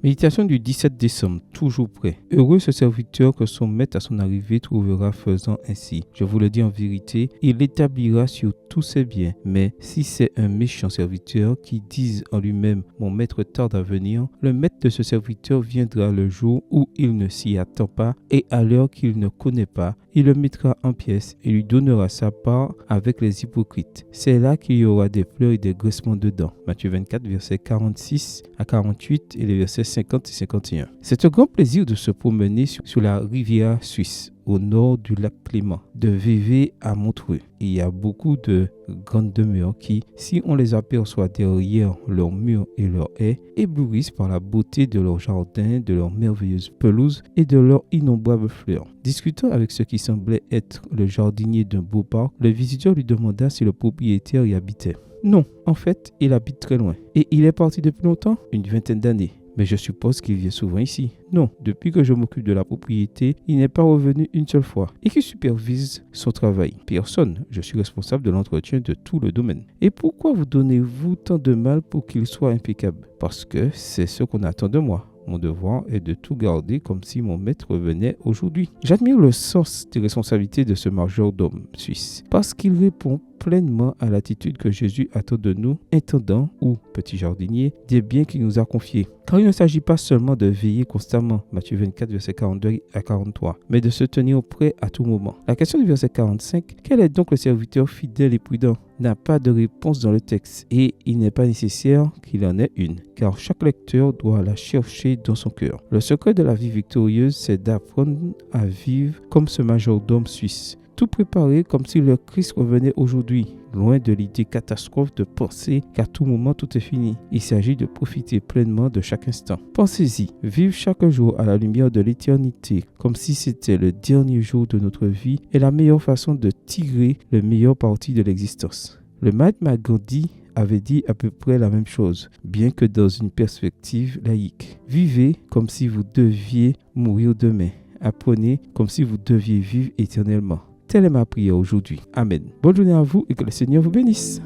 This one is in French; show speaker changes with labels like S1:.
S1: Méditation du 17 décembre, toujours prêt. Heureux ce serviteur que son maître à son arrivée trouvera faisant ainsi. Je vous le dis en vérité, il l'établira sur tous ses biens. Mais si c'est un méchant serviteur qui dise en lui-même, mon maître tarde à venir, le maître de ce serviteur viendra le jour où il ne s'y attend pas et à l'heure qu'il ne connaît pas. Il le mettra en pièces et lui donnera sa part avec les hypocrites. C'est là qu'il y aura des pleurs et des grincements de dents. Matthieu 24, versets 46 à 48 et les versets 50 et 51. C'est un grand plaisir de se promener sur la rivière suisse, au nord du lac Clément, de Vevey à Montreux. Il y a beaucoup de grandes demeures qui, si on les aperçoit derrière leurs murs et leurs haies, éblouissent par la beauté de leurs jardins, de leurs merveilleuses pelouses et de leurs innombrables fleurs. Discutant avec ce qui semblait être le jardinier d'un beau parc, le visiteur lui demanda si le propriétaire y habitait. Non, en fait, il habite très loin. Et il est parti depuis longtemps? Une vingtaine d'années. Mais je suppose qu'il vient souvent ici. Non, depuis que je m'occupe de la propriété, il n'est pas revenu une seule fois. Et qui supervise son travail? Personne. Je suis responsable de l'entretien de tout le domaine. Et pourquoi vous donnez-vous tant de mal pour qu'il soit impeccable? Parce que c'est ce qu'on attend de moi. Mon devoir est de tout garder comme si mon maître revenait aujourd'hui. J'admire le sens des responsabilités de ce majordome suisse parce qu'il répond pleinement à l'attitude que Jésus attend de nous, intendant ou petit jardinier, des biens qu'il nous a confiés. Car il ne s'agit pas seulement de veiller constamment, Matthieu 24, verset 42 à 43, mais de se tenir prêt à tout moment. La question du verset 45, quel est donc le serviteur fidèle et prudent, n'a pas de réponse dans le texte et il n'est pas nécessaire qu'il en ait une, car chaque lecteur doit la chercher dans son cœur. Le secret de la vie victorieuse, c'est d'apprendre à vivre comme ce majordome suisse. Tout préparé comme si le Christ revenait aujourd'hui, loin de l'idée catastrophe de penser qu'à tout moment tout est fini. Il s'agit de profiter pleinement de chaque instant. Pensez-y, vivre chaque jour à la lumière de l'éternité, comme si c'était le dernier jour de notre vie, est la meilleure façon de tirer le meilleur parti de l'existence. Le Mahatma Gandhi avait dit à peu près la même chose, bien que dans une perspective laïque. Vivez comme si vous deviez mourir demain. Apprenez comme si vous deviez vivre éternellement. Telle est ma prière aujourd'hui. Amen. Bonne journée à vous et que le Seigneur vous bénisse.